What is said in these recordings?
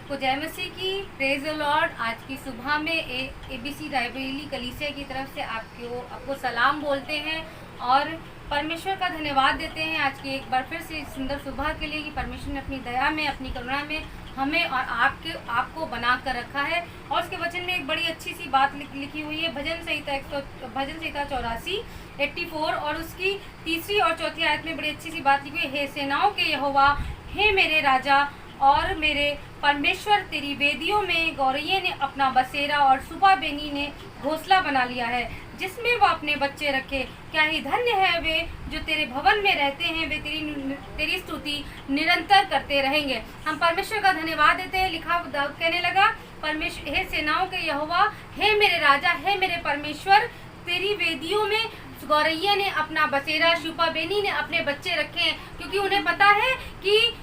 सबको जय मसीह की, प्रेज द लॉर्ड। आज की सुबह में एबीसी रायबरेली कलीसिया की तरफ से आपको सलाम बोलते हैं और परमेश्वर का धन्यवाद देते हैं आज की एक बार फिर से सुंदर सुबह के लिए कि परमेश्वर ने अपनी दया में, अपनी करुणा में हमें और आपको बना कर रखा है। और उसके वचन में एक बड़ी अच्छी सी बात लिखी हुई है, भजन संहिता 84 और उसकी तीसरी और चौथी आयत में बड़ी अच्छी सी बात लिखी हुई है। हे सेनाओं के यहोवा, हे मेरे राजा और मेरे परमेश्वर, तेरी वेदियों में गौरैया ने अपना बसेरा और सुबह बेनी ने घोंसला बना लिया है, जिसमें वह अपने बच्चे रखे। क्या ही धन्य है वे जो तेरे भवन में रहते हैं, वे तेरी स्तुति निरंतर करते रहेंगे। हम परमेश्वर का धन्यवाद देते हैं। लिखा दाऊद कहने लगा, परमेश्वर, हे सेनाओं के यहोवा, हे मेरे राजा, हे मेरे परमेश्वर, तेरी वेदियों में गौरैया ने अपना बसेरा, शुपा बेनी ने अपने बच्चे रखे हैं, क्योंकि उन्हें पता है कि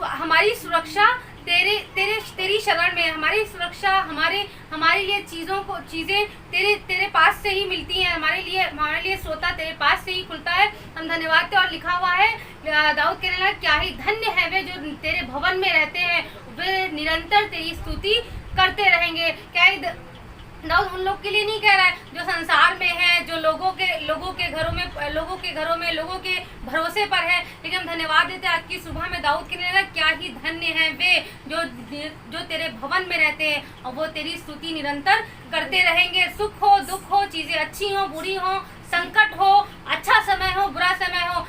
हमारी सुरक्षा तेरी शरण में, हमारी सुरक्षा हमारे लिए चीज़ें तेरे पास से ही मिलती हैं। हमारे लिए सोता तेरे पास से ही खुलता है। हम धन्यवाद देते। और लिखा हुआ है, दाऊद कहने लगा, क्या ही धन्य है वे जो तेरे भवन में रहते हैं, वे निरंतर तेरी स्तुति करते रहेंगे। क्या ही दाऊद उन लोग के लिए नहीं कह रहा है जो संसार में है, जो लोगों के घरों में लोगों के भरोसे पर है, लेकिन हम धन्यवाद देते हैं आज की सुबह में। दाऊद कहने लगा, क्या ही धन्य है वे जो तेरे भवन में रहते हैं और वो तेरी स्तुति निरंतर करते रहेंगे। सुख हो, दुख हो, चीज़ें अच्छी हो, बुरी हो, संकट हो, अच्छा समय हो, बुरा समय हो,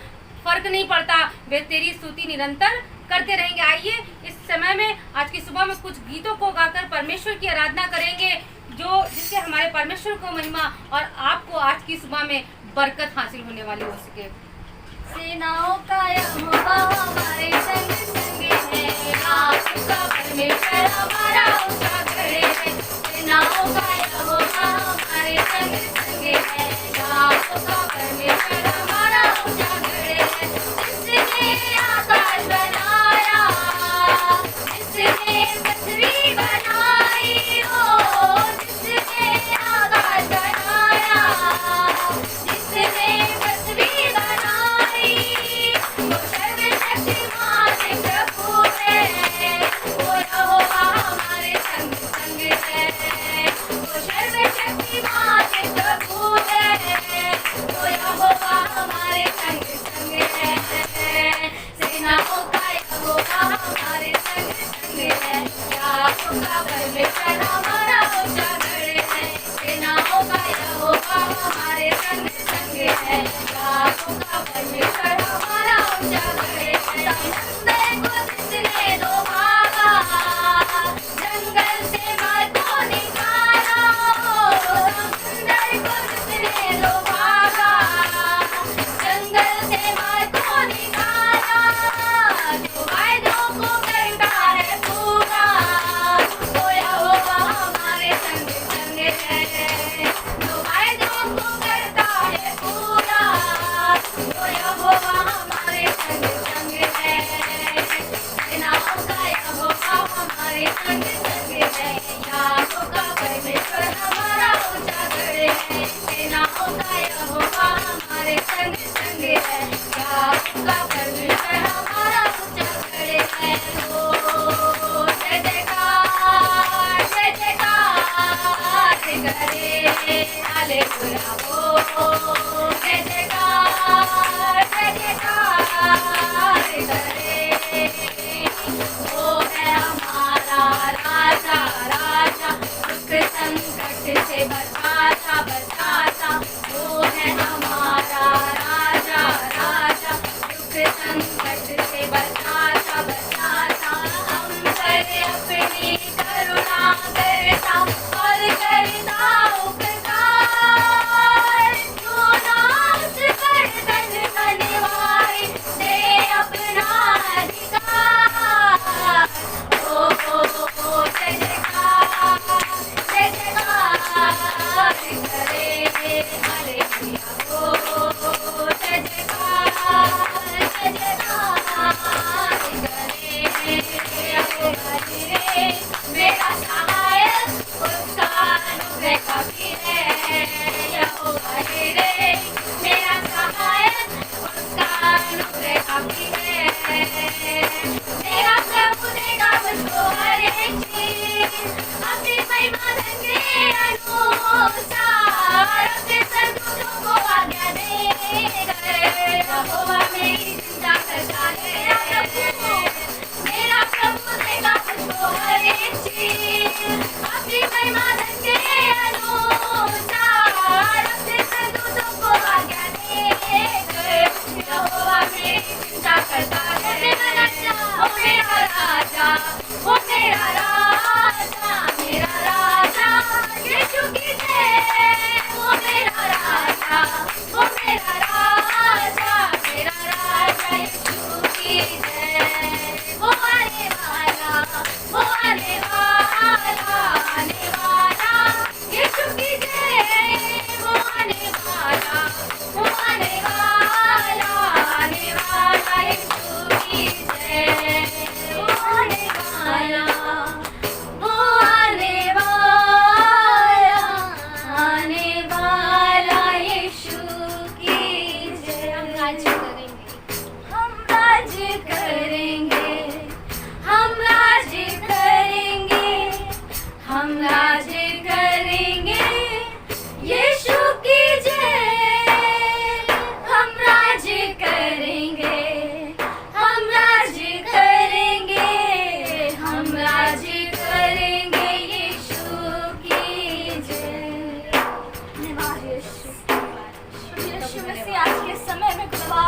फर्क नहीं पड़ता, वे तेरी स्तुति निरंतर करते रहेंगे। आइए इस समय में, आज की सुबह में कुछ गीतों को गाकर परमेश्वर की आराधना करेंगे, जिससे हमारे परमेश्वर को महिमा और आपको आज की सुबह में बरकत हासिल होने वाली हो सके। सेनाओं का यहोवा हमारे संग संग है, आपका परमेश्वर हमारा ऊंचा खड़े है। सेनाओं का यहोवा हमारे संग संग है, आपका परमेश्वर हमारा ऊंचा खड़े है। जिसने आकाश बनाया, जिसने पृथ्वी बनाई, हो जिसने आकाश बनाया, जिसने पृथ्वी बनाई, वो सर्वशक्तिमान प्रभु है, वो यहोवा हमारे संग संग है, वो सर्वशक्तिमान प्रभु है, वो यहोवा हमारे संग संग है। सेनाओं का यहोवा हमारे संग संग है, आपका परमेश्वर हमारा ऊंचा खड़े है। सेनाओं का यहोवा हमारे संग संग है, आपका परमेश्वर हमारा ऊंचा खड़े है। समंदर को जिसने दो भागा, जंगल से मार को निकाला, समंदर को जिसने दो भागा, जंगल से मार को निकाला, जो वायदों को करता है पूरा, वो यहोवा हमारे संग संग है, जो वायदों को करता है पूरा, वो यहोवा हमारे संग संग है। सेनाओं का यहोवा हमारे संग संग है, याकोब का परमेश्वर हमारा ऊंचा खड़े है। सेनाओं का यहोवा हमारे संग संग है, याकोब का परमेश्वर हमारा ऊंचा खड़े है। ओ जय जयकार, जय जयकार करे, हालेलुया हो, जय जयकार, जय जयकार करे। वो है हमारा राजा, राजा दुख संकट से बचाता बचाता, वो है हमारा राजा, राजा दुख संकट से बचाता बचाता, हम पर अपनी करुणा करता और करता उपकार, जो नाश कर वाला, वो आने वाला, आने वाला यीशु की जय। हम राज करेंगे, हम राज करेंगे, हम राज करेंगे यीशु की जय। हम राज करेंगे, हम राज करेंगे, हम राज करेंगे यीशु की जय। धन्यवाद यीशु। यीशु मसीह आज के समय में खुदा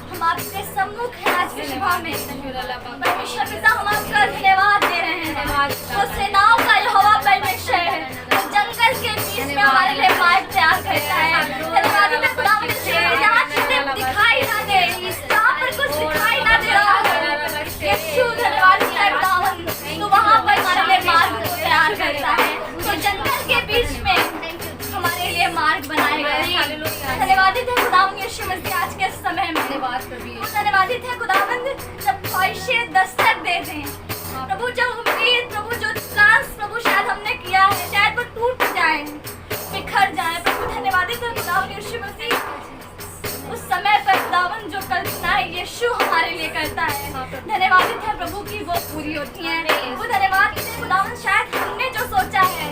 हम आपके सम्मुख हैं आज के सभा में। परमेश्वर पिता हम आपका धन्यवाद दे रहे हैं। वो सेनाओं का यहोवा परमेश्वर है, वो जंगल के बीच में हमारे लिए मार्ग तैयार करता है। धन्यवाद है खुदा जहाँ चीजें दिखाई ना दे, जहाँ पर कुछ दिखाई ना दे रहा हो, यीशु धन्यवाद है खुदावन, तू वहाँ पर हमारे लिए मार्ग तैयार करता है। तो जंगल के बीच में हमारे लिए मार्ग बनाएगा। धन्यवादित है खुदावन यीशु मसीह आज के समय में। धन्यवादित है खुदावंद जब ख्वाहिशें दस्तक दे दें प्रभु, जो उम्मीद प्रभु, जो प्लान्स प्रभु शायद हमने किया है शायद वो टूट जाए, बिखर जाए प्रभु। धन्यवादित है खुदावन यीशु मसीह उस समय पर खुदावन जो कल्पनाएं यीशु हमारे लिए करता है, धन्यवादित है प्रभु की वो पूरी होती हैं। वो धन्यवादित है खुदावन शायद हमने जो सोचा है,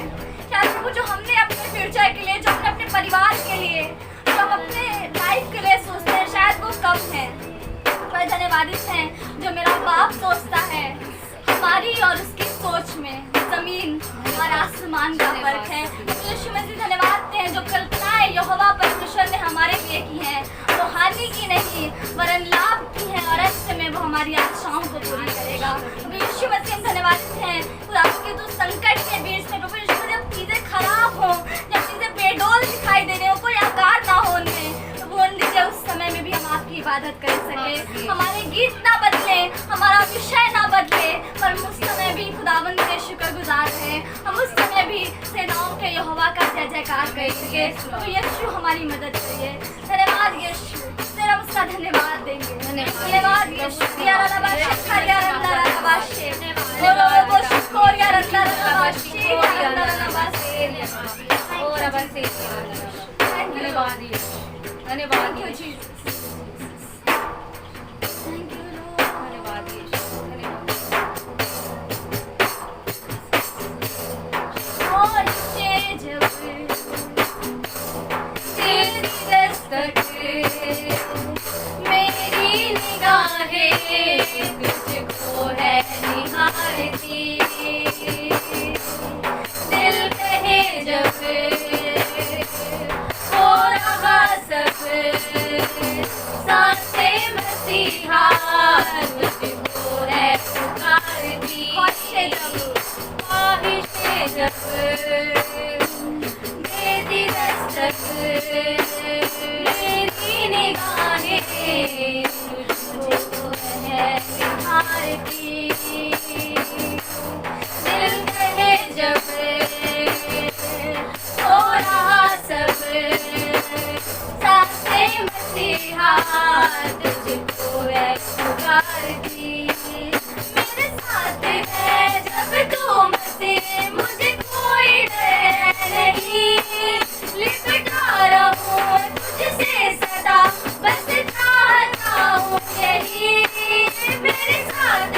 शायद प्रभु जो हमने अपने फ्यूचर के लिए, जो हमने अपने परिवार के लिए, जो हम अपने लाइफ के लिए सोचते हैं शायद वो कम है। पर धन्यवादित है जो मेरा बाप सोचता है, हमारी और उसकी सोच में जमीन और आसमान का फर्क है। यीशु मसीह धन्यवाद हैं जो कल्पनाएं यहोवा परमेश्वर ने हमारे लिए की हैं वो हानि की नहीं वरन लाभ की है, और अंत में वो हमारी आशाओं को पूरी करेगा। यीशु मसीह हम धन्यवाद हैं खुदा के तो संकट के बीच में प्रभु यीशु जब चीजें खराब हो, जब चीजें बेडोल दिखाई दे रही हो, कोई आकार ना हो उनमें, तो वो दीजिए उस समय में भी हम आपकी इबादत कर सके। हमारे गीत ना बदले, हमारा विषय ना बदले, पर उस समय भी खुदावंद के शुक्रगुजार हैं। हम उस समय भी सेनाओं के यहोवा का जय जयकार कर सके। तो यीशु हमारी मदद करिए। धन्यवाद यीशु, तेरा हम उसका धन्यवाद देंगे। धन्यवाद यीशु। धन्यवाद मेरी निगाहें तुझको है निहारती, दिल कहे जब हो रहा सब, सांसें मसीहा तुझको है पुकारती, ख्वाहिशें जब मेरी दस्तक, मेरी निगाहें तुझको है निहारती, दिल कहे जब हो रहा सब, सांसें मसीहा तुझको है पुकारती, मेरे साथ है जब तू मसीह, मुझे कोई डर नहीं, लिपटा रहूं तुझसे सदा, बस चाहता हूँ यही, मेरे साथ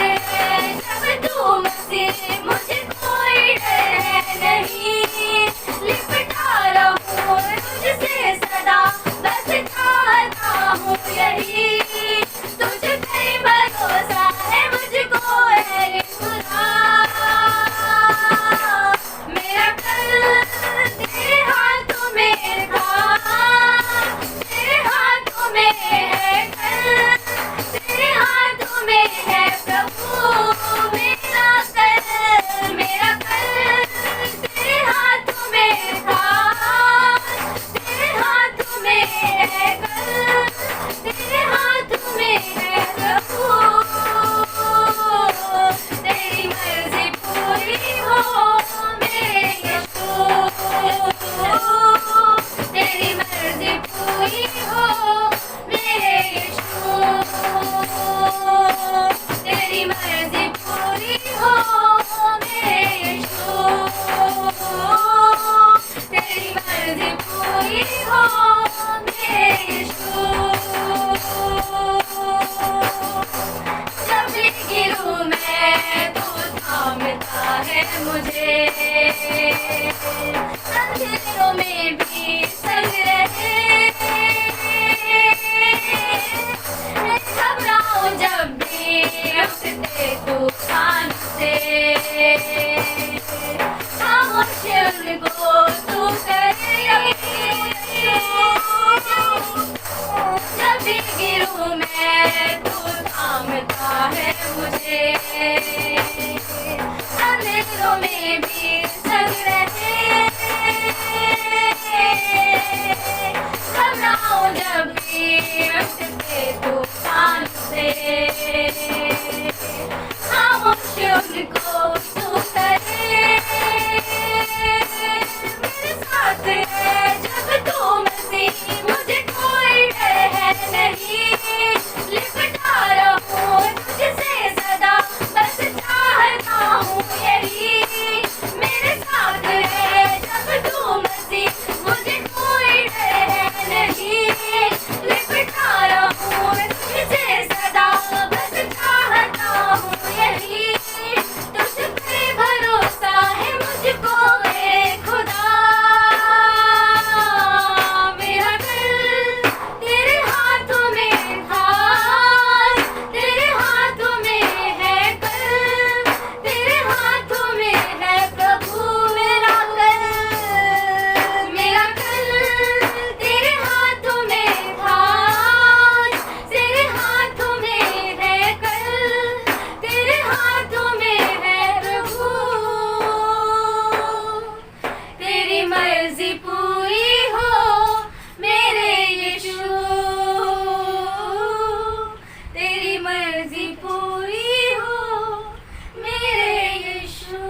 से, खामोश उनको तू करेगी। जब भी गिरूं मैं तू थामता है मुझे, अंधेरों में भी संग रहे, घबराऊं जब भी उठते तूफान से, खामोश उनको तू करे। मेरे साथ है जब तू मसीह, मुझे कोई डर है नहीं, लिपटा रहूं तुझसे सदा, बस चाहता हूँ यही। मेरे साथ है जब तू मसीह, मुझे कोई डर है नहीं, लिपटा रहूं तुझसे सदा, बस चाहता हूँ यही। तुझ पे भरोसा है मुझको मेरे खुदा, मेरा दिल तेरे हाथों में था, तेरे हाथों में है कल, तेरे हाथों में है प्रभु मेरा कल। मेरा कल तेरे हाथों में था, तेरे हाथों में है कल, तेरे हाथों में है प्रभु। तेरी मर्जी पूरी हो मेरे यीशु, तेरी मर्जी पूरी हो मेरे यीशु,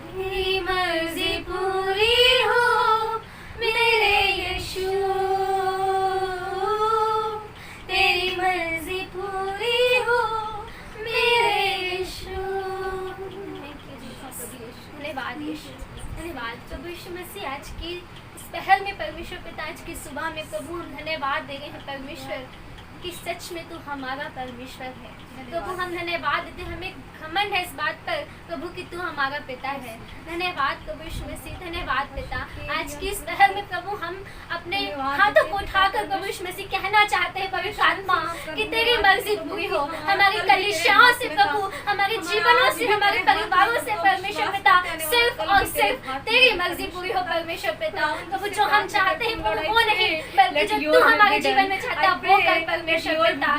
तेरी मर्जी पूरी हो मेरे यीशु, तेरी मर्जी पूरी हो मेरे यीशु। धन्यवाद यीशु, धन्यवाद प्रभु यीशु मसीह। आज की इस पहल में परमेश्वर पिता, आज की सुबह में प्रभु हम धन्यवाद दे रहे हैं परमेश्वर कि सच में तू हमारा परमेश्वर है। प्रभु हम धन्यवाद देते हैं, हमें घमंड है इस बात पर प्रभु कि तू हमारा पिता है। धन्यवाद प्रभु यीशु मसीह, धन्यवाद पिता। आज की इस पहल में प्रभु हम अपने हाथों को उठाकर प्रभु यीशु मसीह कहना चाहते हैं पवित्र आत्मा कि तेरी मर्जी पूरी हो हमारी कलीसियाओं से प्रभु, हमारे जीवनों से, हमारे परिवारों से परमेश्वर पिता, सिर्फ और सिर्फ तेरी मर्जी पूरी हो परमेश्वर पिता। प्रभु जो हम चाहते हैं प्रभु वो नहीं, बल्कि जो तू हमारे जीवन में चाहता है वो कर परमेश्वर पिता।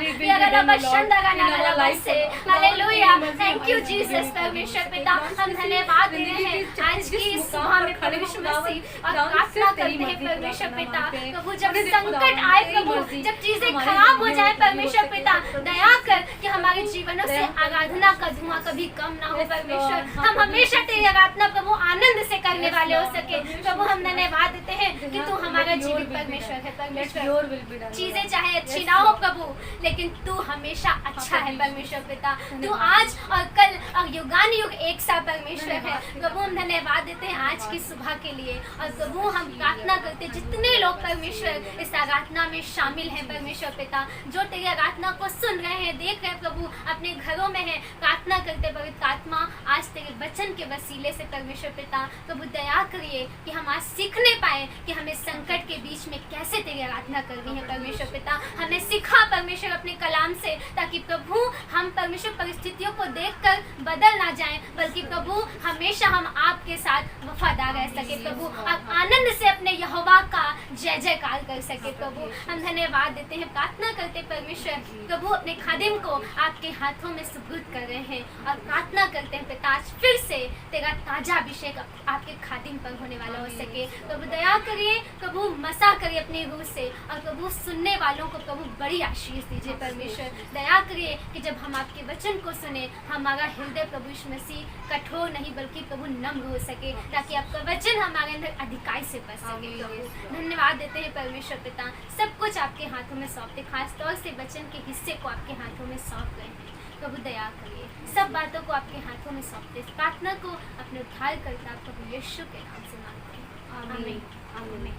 हालेलुया, थैंक यू जीसस परमेश्वर पिता। हम धन्यवाद दे रहे हैं आज की इस सुबह में परमेश्वर मसीह और प्रार्थना करते हैं परमेश्वर पिता। प्रभु जब संकट आए प्रभु, जब चीजें खराब हो जाए परमेश्वर पिता, दया कर कि हमारे जीवनों से आराधना का धुआं कभी कम ना हो परमेश्वर। हम हमेशा तेरी आराधना प्रभु आनंद से करने वाले हो सके प्रभु। हम धन्यवाद देते हैं कि तू हमारा जीवित परमेश्वर है परमेश्वर। चीजें चाहे अच्छी ना हो प्रभु, लेकिन तू हमेशा अच्छा है परमेश्वर पिता। तू आज और कल और युगान युग एक सा परमेश्वर है प्रभु। हम धन्यवाद देते हैं आज की सुबह के लिए। और प्रभु हम प्रार्थना करते हैं जितने लोग परमेश्वर इस आराधना में शामिल हैं परमेश्वर पिता, जो तेरी आराधना को सुन रहे हैं, देख रहे हैं प्रभु, अपने घरों में है, प्रार्थना करते पवित्र आत्मा आज तेरे वचन के वसीले से परमेश्वर पिता प्रभु दया करिए कि हम आज सीखने पाए कि हमें संकट के बीच में कैसे तेरी आराधना करनी है परमेश्वर पिता। हमें सिखा परमेश्वर अपने कलाम से, ताकि प्रभु हम परमेश्वर परिस्थितियों को देखकर बदल ना जाएं, बल्कि प्रभु हमेशा हम आपके साथ वफादार रह सके प्रभु, और आनंद से अपने यहोवा का जय जयकार कर सके प्रभु। हम धन्यवाद देते हैं, प्रार्थना करते परमेश्वर प्रभु अपने खादिम को आपके हाथों में सुपुर्द कर रहे हैं और प्रार्थना करते हैं पिता आज फिर से तेरा ताजा अभिषेक आपके खादिम पर होने वाला हो सके प्रभु। दया करिए प्रभु, मसा करिए अपनी रूह से, और प्रभु सुनने वालों को प्रभु बड़ी आशीष दीजिए परमेश्वर। दया करिए कि जब हम आपके वचन को सुने हमारा हृदय प्रभु यीशु मसीह कठोर नहीं बल्कि प्रभु नम्र हो सके, ताकि आपका वचन हमारे अंदर अधिकाई से बच सके प्रभु। धन्यवाद देते हैं परमेश्वर पिता, सब कुछ आपके हाथों में सौंपते, खास तौर से वचन के हिस्से को आपके हाथों में सौंप गए हैं प्रभु। दया करिए, सब बातों को आपके हाथों में सौंपते, प्रार्थना को अपने उद्धारकर्ता प्रभु यीशु के नाम से मांगते हैं, आमीन आमीन।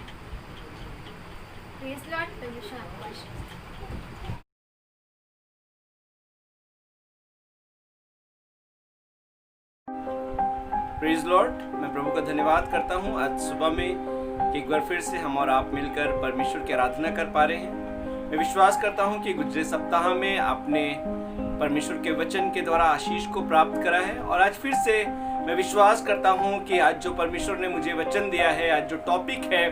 प्रेज़ लॉर्ड, परमेश्वर आपको आशीष दे। प्रेज लॉर्ड, मैं प्रभु का धन्यवाद करता हूँ आज सुबह में एक बार फिर से हम और आप मिलकर परमेश्वर की आराधना कर पा रहे हैं। मैं विश्वास करता हूँ कि गुजरे सप्ताह में आपने परमेश्वर के वचन के द्वारा आशीष को प्राप्त करा है। और आज फिर से मैं विश्वास करता हूँ कि आज जो परमेश्वर ने मुझे वचन दिया है, आज जो टॉपिक है,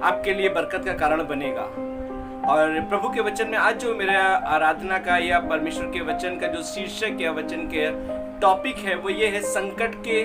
आपके लिए बरकत का कारण बनेगा। और प्रभु के वचन में आज जो मेरा आराधना का या परमेश्वर के वचन का जो शीर्षक या वचन के टॉपिक है वो ये है, संकट के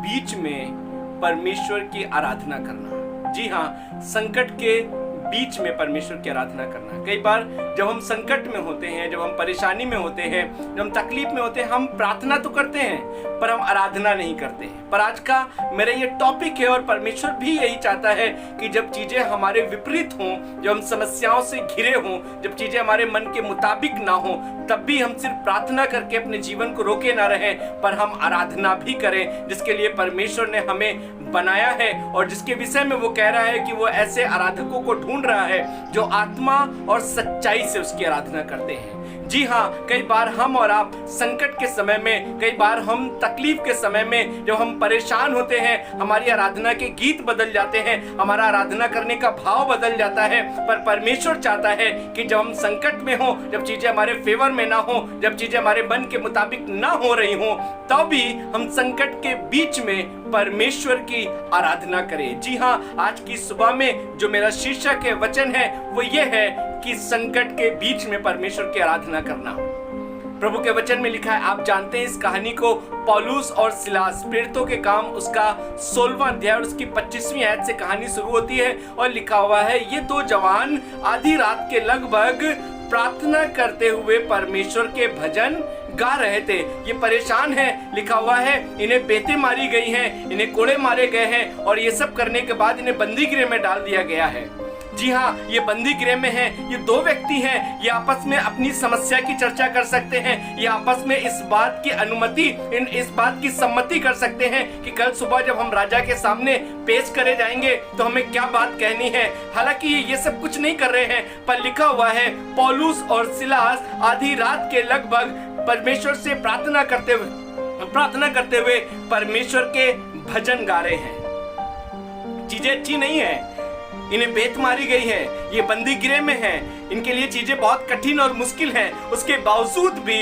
बीच में परमेश्वर की आराधना करना। जी हाँ, संकट के बीच में परमेश्वर की आराधना करना। कई बार जब हम संकट में होते हैं, जब हम परेशानी में होते हैं, जब हम तकलीफ में होते हैं, हम प्रार्थना तो करते हैं पर हम आराधना नहीं करते हैं। पर आज का मेरा ये टॉपिक है और परमेश्वर भी यही चाहता है कि जब चीजें हमारे विपरीत हों, जब हम समस्याओं से घिरे हों, जब चीजें हमारे मन के मुताबिक ना हो, तब भी हम सिर्फ प्रार्थना करके अपने जीवन को रोके ना रहें, पर हम आराधना भी करें, जिसके लिए परमेश्वर ने हमें बनाया है और जिसके विषय में वो कह रहा है कि वो ऐसे आराधकों को ढूंढ रहा है जो आत्मा और सच्चाई से उसकी आराधना करते हैं। जी हाँ, कई बार हम और आप संकट के समय में, कई बार हम तकलीफ के समय में, जब हम परेशान होते हैं, हमारी आराधना के गीत बदल जाते हैं, हमारा आराधना करने का भाव बदल जाता है। पर परमेश्वर चाहता है कि जब हम संकट में हो, जब चीजें हमारे फेवर में ना हो, जब चीजें हमारे मन के मुताबिक ना हो रही हो, तब भी हम संकट के बीच में परमेश्वर की आराधना करें। जी हाँ, आज की सुबह में जो मेरा शीर्षक है, वचन है, वो ये है कि संकट के बीच में परमेश्वर की आराधना करना। प्रभु के वचन में लिखा है, आप जानते हैं इस कहानी को, पौलुस और सिलास, प्रेरितों के काम उसका 16वां अध्याय और उसकी 25वीं आयत से कहानी शुरू होती है और लिखा हुआ है, ये दो जवान आधी रात के लगभग प्रार्थना करते हुए परमेश्वर के भजन गा रहे थे। ये परेशान है, लिखा हुआ है, इन्हें बेतें मारी गई हैं, इन्हें कोड़े मारे गए हैं और ये सब करने के बाद इन्हें बंदी गृह में डाल दिया गया है। जी हाँ, ये बंदी गृह में हैं, ये दो व्यक्ति हैं, ये आपस में अपनी समस्या की चर्चा कर सकते हैं, ये आपस में इस बात की अनुमति, इस बात की सम्मति कर सकते हैं कि कल सुबह जब हम राजा के सामने पेश करे जाएंगे तो हमें क्या बात कहनी है। हालांकि ये सब कुछ नहीं कर रहे हैं, पर लिखा हुआ है, पौलुस और सिलास आधी रात के लगभग परमेश्वर से प्रार्थना करते हुए परमेश्वर के भजन गा रहे हैं। चीजें अच्छी नहीं है, इन्हें बेत मारी गई है, ये बंदी गृह में है, इनके लिए चीजें बहुत कठिन और मुश्किल हैं। उसके बावजूद भी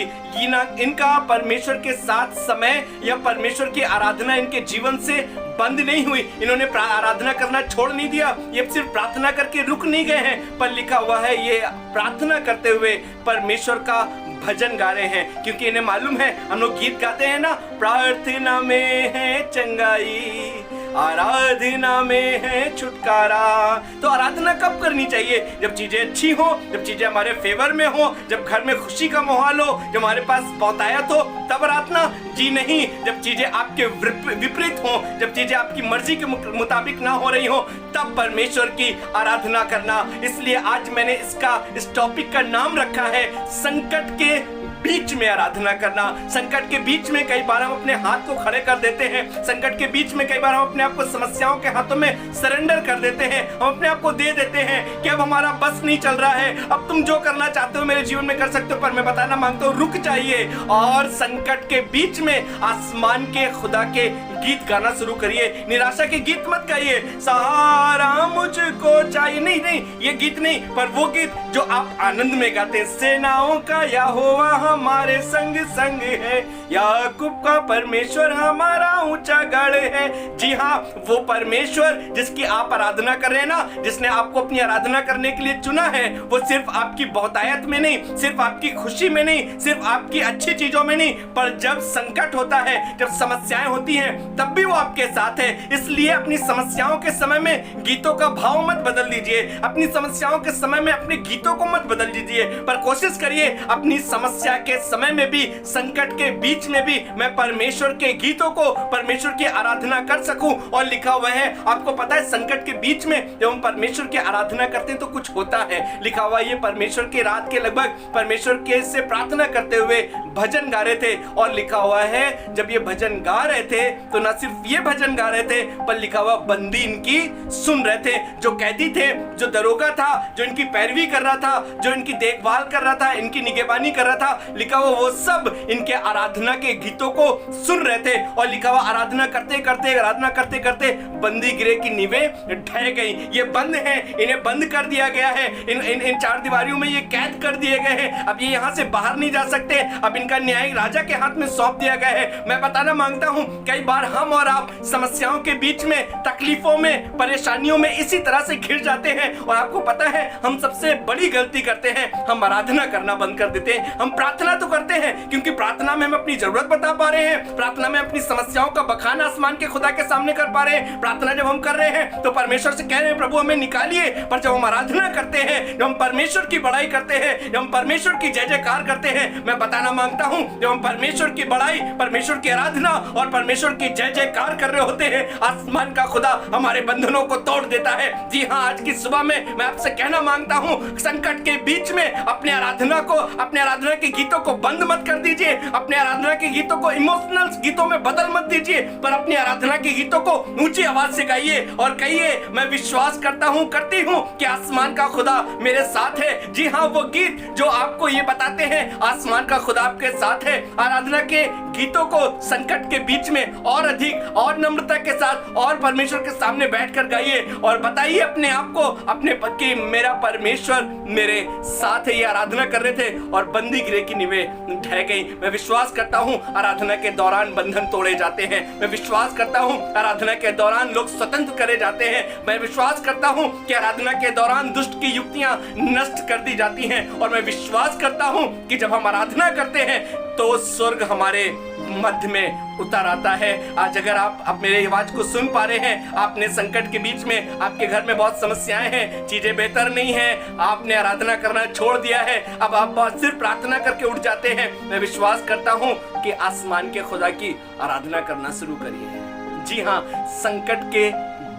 इनका परमेश्वर के साथ समय या परमेश्वर की आराधना इनके जीवन से बंद नहीं हुई। इन्होंने आराधना करना छोड़ नहीं दिया, ये सिर्फ प्रार्थना करके रुक नहीं गए हैं, पर लिखा हुआ है ये प्रार्थना करते हुए परमेश्वर का भजन गा रहे हैं, क्योंकि इन्हें मालूम है, हम लोग गीत गाते हैं ना, प्रार्थना में है चंगाई, आराधना में है छुटकारा। तो आराधना कब करनी चाहिए? जब चीजें अच्छी हो, जब चीजें हमारे फेवर में हो, जब घर में खुशी का माहौल हो, जब हमारे पास बहुतायत हो, तब आराधना। जी नहीं, जब चीजें आपके विपरीत हो, जब चीजें आपकी मर्जी के मुताबिक ना हो रही हो, तब परमेश्वर की आराधना करना। इसलिए आज मैंने इस टॉपिक का नाम रखा है, संकट के बीच में आराधना करना। संकट के बीच में कई बार हम अपने हाथ को खड़े कर देते हैं, संकट के बीच में कई बार हम अपने आप को समस्याओं के हाथों में सरेंडर कर देते हैं, हम अपने आप को दे देते हैं कि अब हमारा बस नहीं चल रहा है, अब तुम जो करना चाहते हो मेरे जीवन में कर सकते हो, पर मैं बताना मांगता हूँ रुक जाइए और संकट के बीच में आसमान के खुदा के गीत गाना शुरू करिए। निराशा के गीत मत गाइए, सहारा मुझको चाहिए, नहीं, ये गीत नहीं, पर वो गीत जो आप आनंद में गाते हैं, सेनाओं का यहोवा हमारे संग संग है, याकूब का परमेश्वर हमारा ऊंचा गढ़ है। जी हाँ, वो परमेश्वर जिसकी आप आराधना कर रहे हैं ना, जिसने आपको अपनी आराधना करने के लिए चुना है, वो सिर्फ आपकी बहुतायत में नहीं, सिर्फ आपकी खुशी में नहीं, सिर्फ आपकी अच्छी चीजों में नहीं, पर जब संकट होता है, जब समस्याएं होती हैं, तब भी वो आपके साथ है। इसलिए अपनी समस्याओं के समय में गीतों का भाव मत बदल दीजिए, अपनी समस्याओं के समय में अपने गीतों को मत बदल दीजिए, पर कोशिश करिए अपनी समस्या के समय में भी, संकट के बीच में भी मैं परमेश्वर के गीतों को, परमेश्वर की आराधना कर सकूं। और लिखा हुआ है, आपको पता है, संकट के बीच में जब हम परमेश्वर की आराधना करते हैं तो कुछ होता है। लिखा हुआ ये परमेश्वर के रात के लगभग परमेश्वर के से प्रार्थना करते हुए भजन गा रहे थे, और लिखा हुआ है जब ये भजन गा रहे थे तो ना सिर्फ ये भजन गा रहे थे, पर लिखा हुआ बंदी इनकी सुन रहे थे। जो कैदी थे, जो दरोगा था, जो इनकी पैरवी कर रहा था, जो इनकी देखभाल कर रहा था, इनकी निगहबानी कर रहा था, लिखा हुआ वो सब इनके आराधना के गीतों को सुन रहे थे। और लिखा हुआ आराधना करते करते बंदी गृह की नींवें ढह गई। ये बंद है, इन्हें बंद कर दिया गया है, इन चार दीवारियों में ये कैद कर दिए गए हैं। अब ये यहाँ से बाहर नहीं जा सकते। अब इनका न्याय राजा के हाथ में सौंप दिया गया है। मैं बताना मांगता हूँ, कई बार हम और आप समस्याओं के बीच में, तकलीफों में, परेशानियों में इसी तरह से घिर जाते हैं। और आपको पता है हम सबसे बड़ी गलती करते हैं, हम आराधना करना बंद कर देते हैं। हम प्रार्थना तो करते हैं क्योंकि प्रार्थना में हम अपनी जरूरत बता पा रहे हैं, प्रार्थना में अपनी समस्याओं का बखान आसमान के खुदा के सामने कर पा रहे हैं। प्रार्थना जब हम कर रहे हैं तो परमेश्वर से कह रहे हैं प्रभु हमें निकालिए। पर जब हम आराधना करते हैं, जब हम परमेश्वर की बड़ाई करते हैं, जब हम परमेश्वर की जय जयकार करते हैं, मैं बताना मांगता हूं, जब हम परमेश्वर की बड़ाई, परमेश्वर की आराधना और परमेश्वर की जय जयकार कर रहे होते हैं, आसमान का खुदा हमारे बंधनों को तोड़ देता है। जी हाँ, आज की सुबह में मैं आपसे कहना मांगता हूं, संकट के बीच में अपने आराधना को, अपने आराधना के गीतों को बंद मत कर दीजिए। अपने आराधना के गीतों को इमोशनल गीतों में बदल मत दीजिए, पर अपनी आराधना के गीतों को ऊंची आवाज से गाइए और कहिए मैं विश्वास करता हूं, करती हूं कि आसमान का खुदा मेरे साथ है। जी हाँ, वो गीत जो आपको ये बताते हैं आसमान का खुदा आपके साथ है। आराधना के गीतों को संकट के बीच में और अधिक और नम्रता के साथ और परमेश्वर के सामने बैठकर गाइए और बताइए अपने आप को, अपने कि मेरा परमेश्वर मेरे साथ है। ये आराधना कर रहे थे और बंदी गृह की नींवें ढह गई। मैं विश्वास करता हूं आराधना के दौरान बंधन तोड़े जाते हैं। मैं विश्वास करता हूं आराधना के दौरान लोग स्वतंत्र करे जाते हैं। मैं विश्वास करता हूं कि आराधना के दौरान दुष्ट की युक्तियां नष्ट कर दी जाती हैं। और मैं विश्वास करता हूं कि जब हम आराधना करते हैं तो स्वर्ग हमारे मध्य में उतर आता है। आज अगर आप मेरे आवाज को सुन पा रहे हैं, आपने संकट के बीच में, आपके घर में बहुत समस्याएं हैं, चीजें बेहतर नहीं हैं, आपने आराधना करना छोड़ दिया है, अब आप सिर्फ प्रार्थना करके उठ जाते हैं, मैं विश्वास करता हूं कि आसमान के खुदा की आराधना करना शुरू करिए। जी हाँ, संकट के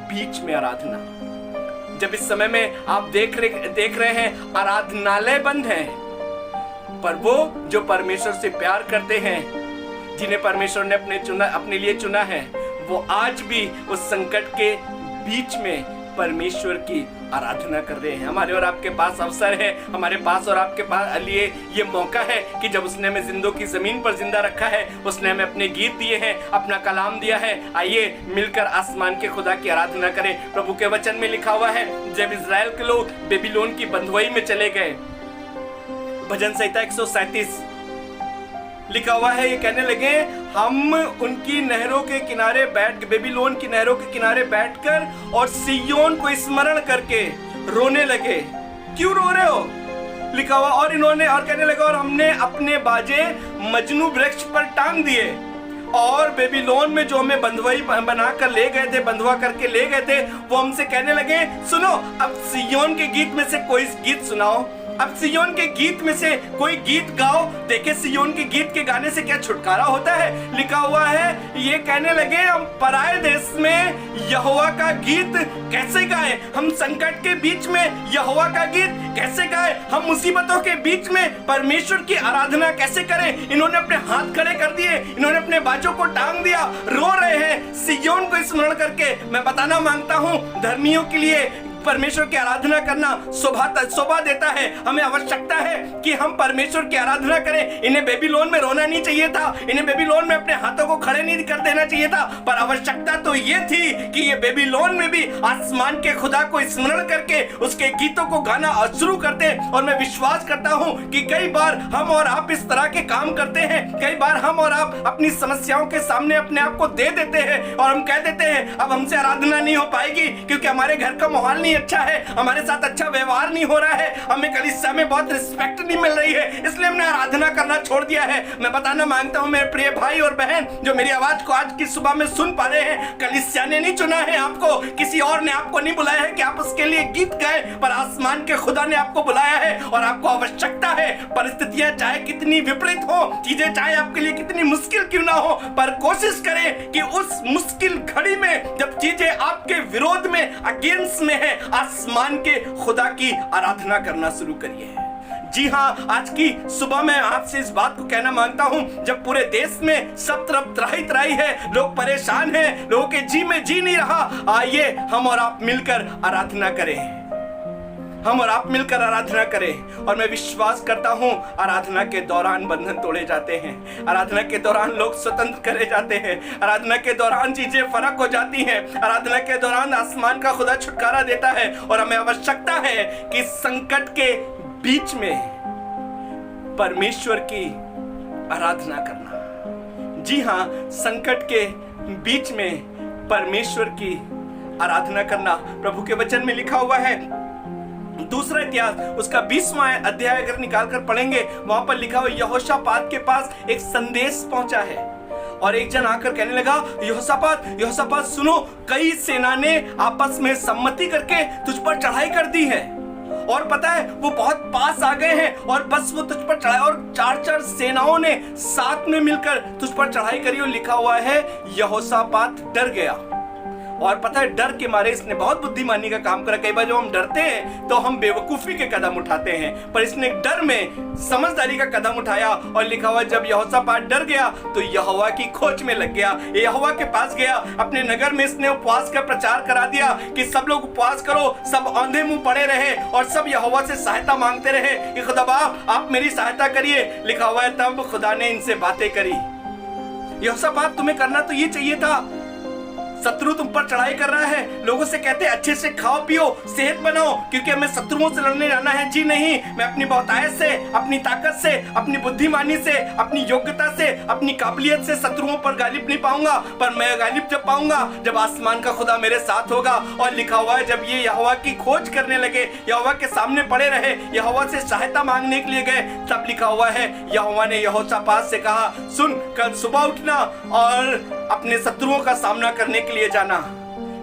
बीच में आराधना। जब इस समय में आप देख रहे हैं आराधनालय बंद है, पर वो जो परमेश्वर से प्यार करते हैं, जिन्हें परमेश्वर ने अपने लिए चुना है, वो आज भी उस संकट के बीच में परमेश्वर की आराधना कर रहे हैं। हमारे और आपके पास अवसर है, हमारे पास और आपके पास लिए ये मौका है कि जब उसने हमें जिंदों की जमीन पर जिंदा रखा है, उसने हमें अपने गीत दिए हैं, अपना कलाम दिया है। आइए मिलकर आसमान के खुदा की आराधना करें। प्रभु के वचन में लिखा हुआ है, जब इजराइल के लोग बेबीलोन की बंधुआई में चले गए, भजन संहिता 137 लिखा हुआ है, ये कहने लगे हम उनकी नहरों के किनारे बेबीलोन की नहरों के किनारे बैठकर और सिय्योन को स्मरण करके रोने लगे। क्यों रो रहे हो? लिखा हुआ, और इन्होंने और कहने लगे और हमने अपने बाजे मजनू वृक्ष पर टांग दिए। और बेबीलोन में जो हमें बंधुआई बनाकर ले गए थे, बंधुआ करके ले गए थे, वो हमसे कहने लगे सुनो, अब सिय्योन के गीत में से कोई गीत सुनाओ, अब सिय्योन के गीत में से कोई गीत गाओ। देखे सिय्योन के गीत के गाने से क्या छुटकारा होता है। लिखा हुआ है, ये कहने लगे हम पराए देश में यहोवा का गीत कैसे गाएं, हम संकट के बीच में यहोवा का गीत कैसे गाएं, हम मुसीबतों के बीच में परमेश्वर की आराधना कैसे करें। इन्होंने अपने हाथ खड़े कर दिए, इन्होंने अपने बाजों को टांग दिया, रो रहे हैं सिय्योन को स्मरण करके। मैं बताना मांगता हूँ, धर्मियों के लिए परमेश्वर की आराधना करना शोभा देता है। हमें आवश्यकता है कि हम परमेश्वर की आराधना करें। इन्हें बेबीलोन में रोना नहीं चाहिए था, इन्हें बेबीलोन में अपने हाथों को खड़े नहीं कर देना चाहिए था, पर आवश्यकता तो ये थी कि ये बेबीलोन में भी आसमान के खुदा को स्मरण करके उसके गीतों को गाना शुरू करते। और मैं विश्वास करता हूं कि कई बार हम और आप इस तरह के काम करते हैं, कई बार हम और आप अपनी समस्याओं के सामने अपने आप को दे देते हैं और हम कह देते हैं अब हमसे आराधना नहीं हो पाएगी क्योंकि हमारे घर का माहौल अच्छा है, हमारे साथ अच्छा व्यवहार नहीं हो रहा है, हमें कलीसिया में बहुत रिस्पेक्ट नहीं मिल रही है, इसलिए हमने आराधना करना छोड़ दिया है। मैं बताना मांगता हूं मेरे प्रिय भाई और बहन जो मेरी आवाज को आज की सुबह में सुन पा रहे हैं, कलीसिया ने नहीं चुना है आपको, किसी और ने आपको नहीं बुलाया है कि आप उसके लिए गीत गाएं, पर आसमान के खुदा ने आपको बुलाया है और आपको आवश्यकता है। परिस्थितियां चाहे कितनी विपरीत हो, चीजें चाहे आपके लिए कितनी मुश्किल क्यों ना हो, पर कोशिश करें कि उस मुश्किल घड़ी में जब चीजें आपके विरोध में, अगेंस्ट में है, आसमान के खुदा की आराधना करना शुरू करिए। जी हाँ, आज की सुबह मैं आपसे इस बात को कहना मांगता हूँ, जब पूरे देश में सब तरफ त्राही त्राही है, लोग परेशान हैं, लोगों के जी में जी नहीं रहा, आइए हम और आप मिलकर आराधना करें। हम और आप मिलकर आराधना करें। और मैं विश्वास करता हूं आराधना के दौरान बंधन तोड़े जाते हैं, आराधना के दौरान लोग स्वतंत्र करे जाते हैं, आराधना के दौरान चीजें फर्क हो जाती हैं, आराधना के दौरान आसमान का खुदा छुटकारा देता है। और हमें आवश्यकता है कि संकट के बीच में परमेश्वर की आराधना करना। जी हाँ, संकट के बीच में परमेश्वर की आराधना करना। प्रभु के वचन में लिखा हुआ है, दूसरा इतिहास उसका 20वां अध्याय अगर निकाल कर पढ़ेंगे, वहां पर लिखा हुआ यहोशापात के पास एक संदेश पहुंचा है। और एक जन आकर कहने लगा, यहोशापात सुनो, कई सेना ने आपस में सम्मति करके तुझ पर चढ़ाई कर दी है, और पता है वो बहुत पास आ गए हैं, और बस वो तुझ पर चढ़ाई, और 4 सेनाओं ने साथ में मिलकर तुझ पर चढ़ाई करी। और लिखा हुआ है यहोशापात डर गया। और पता है, डर के मारे इसने बहुत बुद्धिमानी का काम करा। कई बार जब हम डरते हैं तो हम बेवकूफी के कदम उठाते हैं, पर इसने डर में समझदारी का कदम उठाया। और लिखा हुआ, जब यहोशापात डर गया तो यहोवा की खोज में लग गया, यहोवा के पास गया। अपने नगर में इसने उपवास का प्रचार करा दिया कि सब लोग उपवास करो, सब औंधे मुंह पड़े रहे और सब यहोवा से सहायता मांगते रहे कि खुदा आप मेरी सहायता करिए। लिखा हुआ है, तब खुदा ने इनसे बातें करी। यहोशापात, तुम्हें करना तो ये चाहिए था, शत्रु तुम पर चढ़ाई कर रहा है, लोगों से कहते हैं अच्छे से खाओ पियो, सेहत बनाओ, क्योंकि हमें शत्रुओं से लड़ने जाना है। जी नहीं, मैं अपनी बहुतायत से, अपनी ताकत से, अपनी बुद्धिमानी से, अपनी योग्यता से, अपनी काबिलियत से शत्रुओं पर गालिब नहीं पाऊंगा, पर मैं गालिब जब पाऊंगा जब आसमान का खुदा मेरे साथ होगा। और लिखा हुआ है, जब ये यहोवा की खोज करने लगे, यहोवा के सामने पड़े रहे, यहोवा से सहायता मांगने के लिए गए, तब लिखा हुआ है यहोवा ने यहोशापात से कहा, सुन, कल सुबह उठना और अपने शत्रुओं का सामना करने के लिए जाना।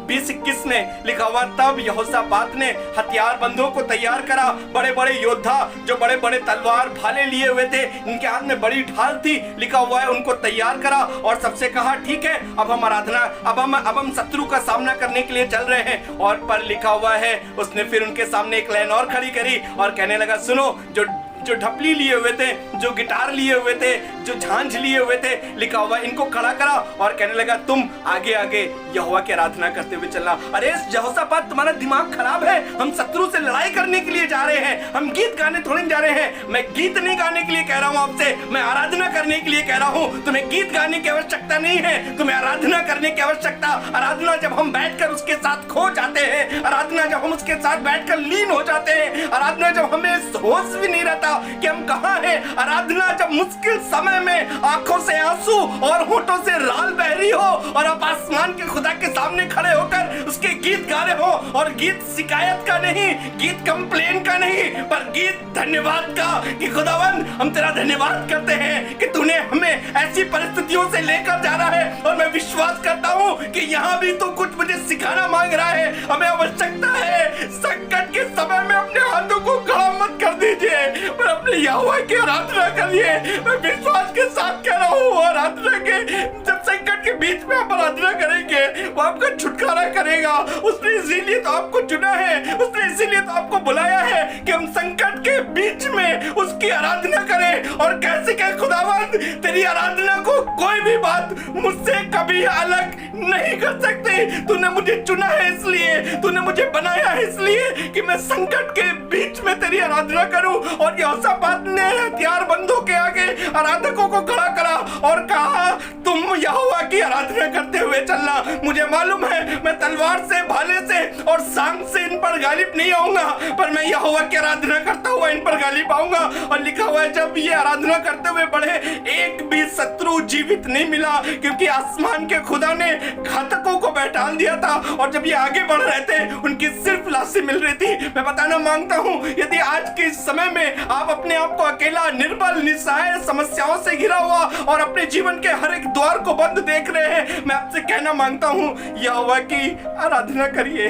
20-21 में लिखा हुआ, तब यहोशापात ने हथियारबंदों को तैयार करा। बड़े बड़े योद्धा जो बड़े बड़े तलवार भाले लिए हुए थे, इनके हाथ में बड़ी ढाल थी, लिखा हुआ है उनको तैयार करा और सबसे कहा, ठीक है, अब हम आराधना, अब हम शत्रु का सामना करने के लिए चल रहे हैं। और पर लिखा हुआ है, उसने फिर उनके सामने एक लाइन और खड़ी करी और कहने लगा, सुनो, जो ढपली लिए हुए थे, जो गिटार लिए हुए थे, जो झांझ लिए हुए थे, लिखा हुआ इनको खड़ा करा और कहने लगा, तुम आगे आगे यहोवा की आराधना करते हुए चलना। अरे यहोशापात, तुम्हारा दिमाग खराब है, हम शत्रु से लड़ाई करने के लिए जा रहे हैं, हम गीत गाने थोड़ी जा रहे हैं। मैं गीत नहीं गाने के लिए कह रहा हूँ आपसे, मैं आराधना करने के लिए कह रहा हूँ। तुम्हें गीत गाने की आवश्यकता नहीं है, तुम्हें आराधना करने की आवश्यकता। आराधना जब हम बैठकर उसके साथ खो जाते हैं, आराधना जब हम उसके साथ बैठकर लीन हो जाते हैं, आराधना जब हमें होश भी नहीं रहता कि हम कहां हैं, आराधना जब मुश्किल समय में आंखों से आंसू और होठों से लाल बह रही हो और आप आसमान के खुदा के सामने खड़े होकर उसके गीत गा रहे हो, और गीत शिकायत का नहीं, गीत कंप्लेन का नहीं, पर गीत धन्यवाद का, कि खुदावन हम तेरा धन्यवाद करते हैं कि तूने हमें ऐसी परिस्थितियों से लेकर जा रहा है। और मैं विश्वास करता हूं कि यहाँ भी तू कुछ मुझे सिखाना मांग रहा है। हमें आवश्यकता है, संकट के समय में अपने हाथों को खड़ा मत कर दीजिए, पर अपने यहोवा की आराधना करिए। मैं विश्वास के साथ कह रहा हूँ, आराधना के, जब संकट के बीच में आप आराधना करेंगे वो आपका छुटकारा करेगा। उसने इसीलिए तो आपको चुना है, उसने इसीलिए तो आपको बुलाया है कि हम संकट के बीच में उसकी आराधना करें। और कैसे कह, खुदावंद तेरी आराधना को कोई भी बात मुझसे कभी अलग नहीं कर सकती। तूने मुझे चुना है इसलिए, तूने मुझे बनाया है इसलिए कि मैं संकट के बीच में तेरी आराधना करूं। और यहोशापात ने हथियारबंदों के आगे आराधकों को खड़ा करा और कहा, तुम यहोवा की आराधना करते हुए चलना। मुझे मालूम है मैं तलवार से, भाले से और सांप से इन पर गालिब नहीं आऊंगा, पर मैं यहोवा की आराधना करता हुआ इन पर गालिब आऊंगा। और लिखा हुआ है, जब ये आराधना करते हुए बढ़े, एक भी शत्रु जीवित नहीं मिला, क्योंकि आसमान के खुदा ने घातकों को बैठाल दिया था। और जब ये आगे बढ़ रहे थे, उनकी सिर्फ लाशें मिल रही थी। मैं बताना मांगता हूँ, यदि आज के समय में आप अपने आप को अकेला, निर्बल, निस्सहाय, समस्याओं से घिरा हुआ और अपने जीवन के हर एक द्वार को बंद देख रहे हैं, मैं आपसे कहना मांगता हूँ, यहोवा की आराधना करिए।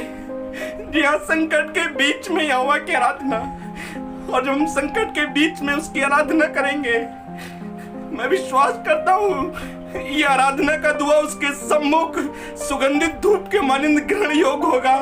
जी हाँ, संकट के बीच में यहोवा की आराधना। और जब हम संकट के बीच में उसकी आराधना करेंगे, मैं विश्वास करता हूँ ये आराधना का दुआ उसके सम्मुख सुगंधित धूप के मानिंद ग्रहण योग्य होगा।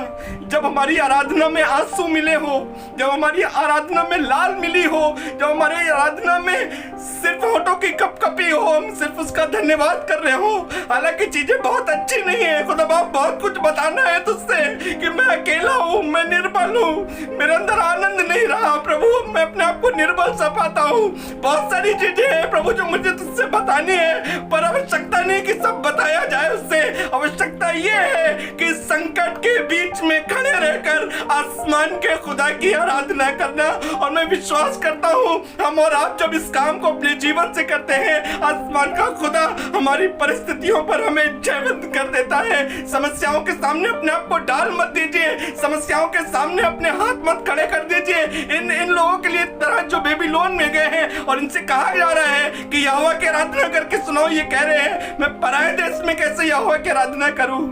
जब हमारी आराधना में आंसू मिले हो, जब हमारी आराधना में लाल मिली हो, जब हमारी आराधना में सिर्फ होठों की कपकपी हो, हम सिर्फ उसका धन्यवाद कर रहे हो। हालांकि चीजें बहुत अच्छी नहीं है, खुदा बाप बहुत कुछ बताना है तुझसे कि मैं अकेला हूँ, मैं निर्बल हूँ, मेरे अंदर आनंद नहीं रहा प्रभु, मैं अपने आप को निर्बल सा पाता हूँ। बहुत सारी चीजें हैं प्रभु जो मुझे तुझसे बतानी है, पर आवश्यकता नहीं कि सब बताया जाए उससे। आवश्यकता ये है कि संकट के बीच में खड़े रहकर आसमान के खुदा की आराधना करना। और मैं विश्वास करता हूँ हम और आप जब इस काम को अपने जीवन से करते हैं, आसमान का खुदा हमारी परिस्थितियों पर हमें जयवंत कर देता है। समस्याओं के सामने अपने आप को डाल मत दीजिए, समस्याओं के सामने अपने हाथ मत खड़े कर दीजिए। इन लोगों के लिए तरह जो बेबीलोन में गए हैं और इनसे कहा जा रहा है कि यहोवा की आराधना करके सुनाओ, ये कह रहे हैं मैं पराये देश में कैसे यहोवा की आराधना करूं।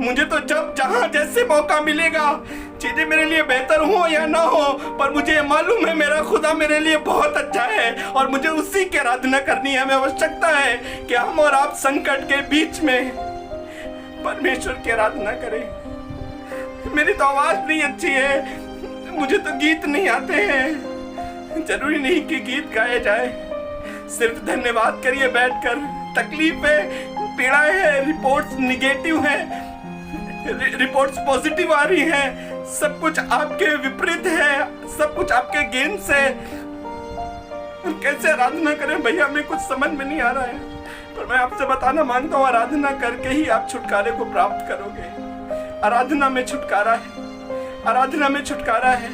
मुझे तो जब जहां जैसे मौका मिलेगा, चीजें मेरे लिए बेहतर हो या ना हो, पर मुझे मालूम है मेरा खुदा मेरे लिए बहुत अच्छा है और मुझे उसी की आराधना करनी है। हमें आवश्यकता है कि हम और आप संकट के बीच में परमेश्वर की आराधना करें। मेरी तो आवाज नहीं अच्छी है, मुझे तो गीत नहीं आते हैं। जरूरी नहीं कि गीत गाए जाए, सिर्फ धन्यवाद करिए बैठकर। तकलीफ है, पीड़ाएं है, रिपोर्ट्स निगेटिव है, रिपोर्ट्स पॉजिटिव आ रही हैं, सब कुछ आपके विपरीत है, सब कुछ आपके गेन से। कैसे आराधना करें भैया, हमें कुछ समझ में नहीं आ रहा है। पर मैं आपसे बताना मांगता हूँ, आराधना करके ही आप छुटकारे को प्राप्त करोगे। आराधना में छुटकारा है, आराधना में छुटकारा है।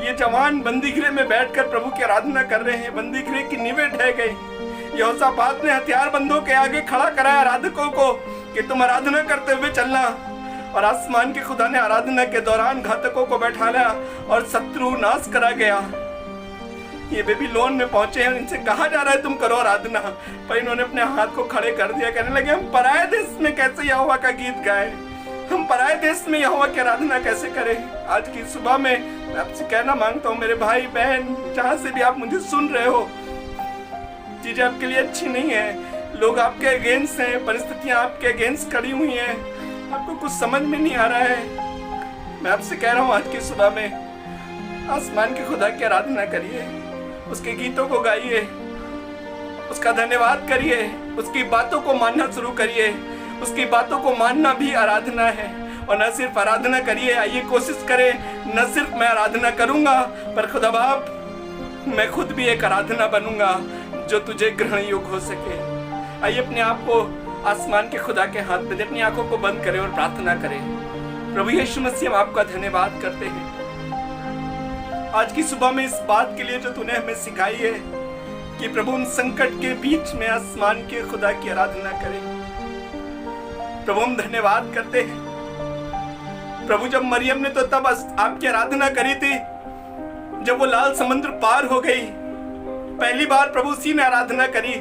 ये जवान बंदीगृह में बैठकर प्रभु की आराधना कर रहे हैं। बंदीगृह की नींवें ढह गई। यहोशापात ने हथियारबंदों के आगे खड़ा कराया आराधकों को कि तुम आराधना करते हुए चलना। और आसमान के खुदा ने आराधना के दौरान घातकों को बैठा लिया और शत्रु नाश करा गया। ये बेबीलोन में पहुंचे हैं, इनसे कहा जा रहा है तुम करो आराधना, पर इन्होंने अपने हाथ को खड़े कर दिया। कहने लगे हम पराये देश में कैसे यहोवा का गीत गाए, हम पराये देश में यहोवा की आराधना कैसे करें। आज की सुबह में मैं आपसे कहना मांगता हूँ, मेरे भाई बहन जहाँ से भी आप मुझे सुन रहे हो, चीजें आपके लिए अच्छी नहीं है, लोग आपके अगेंस्ट हैं, परिस्थितियां आपके अगेंस्ट खड़ी हुई हैं, आपको कुछ समझ में नहीं आ रहा है। मैं आपसे कह रहा हूँ आज की सुबह में आसमान के खुदा की आराधना करिए, उसके गीतों को गाइए, उसका धन्यवाद करिए, उसकी बातों को मानना शुरू करिए। उसकी बातों को मानना भी आराधना है। और न सिर्फ आराधना करिए, आइए कोशिश करें, न सिर्फ मैं आराधना करूंगा पर खुदा बाप मैं खुद भी एक आराधना बनूंगा जो तुझे ग्रहण योग्य हो सके। आइए अपने आप को आसमान के खुदा के हाथ में दे, अपनी आंखों को बंद करें और प्रार्थना करें। प्रभु यीशु मसीह हम आपका धन्यवाद करते हैं आज की सुबह में इस बात के लिए जो तूने हमें सिखाई है कि प्रभु हम संकट के बीच में आसमान के खुदा की आराधना करें। प्रभु हम धन्यवाद करते हैं प्रभु, जब मरियम ने तो तब आपकी आराधना करी थी जब वो लाल समुद्र पार हो गई। पहली बार प्रभु उसी ने आराधना करी।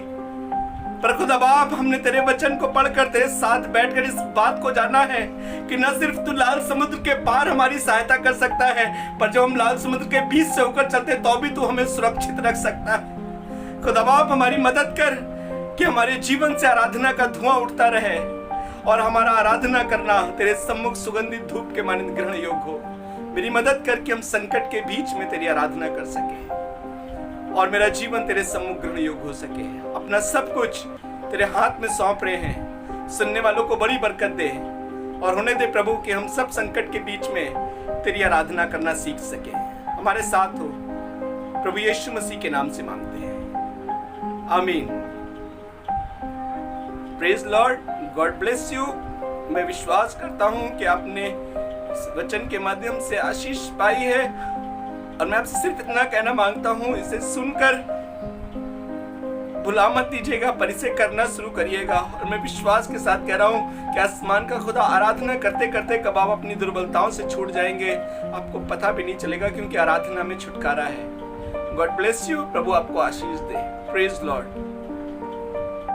पर खुदा बाप हमने तेरे वचन को पढ़कर तेरे साथ बैठकर इस बात को जाना है कि न सिर्फ तू लाल समुद्र के पार हमारी सहायता कर सकता है, पर जब हम लाल समुद्र के बीच से होकर चलते तो भी तू हमें सुरक्षित रख सकता है। खुदा बाप हमारी मदद कर कि हमारे जीवन से आराधना का धुआं उठता रहे और हमारा आराधना करना तेरे सम्मुख सुगंधित धूप के मानिंद ग्रहण योग्य हो। मेरी मदद कर कि हम संकट के बीच में तेरी आराधना कर सके और मेरा जीवन तेरे सम्मुख ग्रहण योग्य हो सके। अपना सब कुछ तेरे हाथ में सौंप रहे हैं। सुनने वालों को बड़ी बरकत दे और होने दे प्रभु कि हम सब संकट के बीच में तेरी आराधना करना सीख सके। हमारे साथ हो प्रभु यीशु मसीह के नाम से मांगते हैं, आमीन। Praise Lord, God bless you. मैं विश्वास करता हूं कि आपने इस वचन के माध्यम से आशीष पाई है और मैं आपसे सिर्फ इतना कहना मांगता हूं, इसे सुनकर भुला मत दीजिएगा, पर इसे करना शुरू करिएगा। और मैं विश्वास के साथ कह रहा हूं कि आसमान का खुदा आराधना करते करते कब आप अपनी दुर्बलताओं से छूट जाएंगे आपको पता भी नहीं चलेगा, क्योंकि आराधना में छुटकारा है। God bless you. प्रभु आपको आशीष दे। Praise Lord.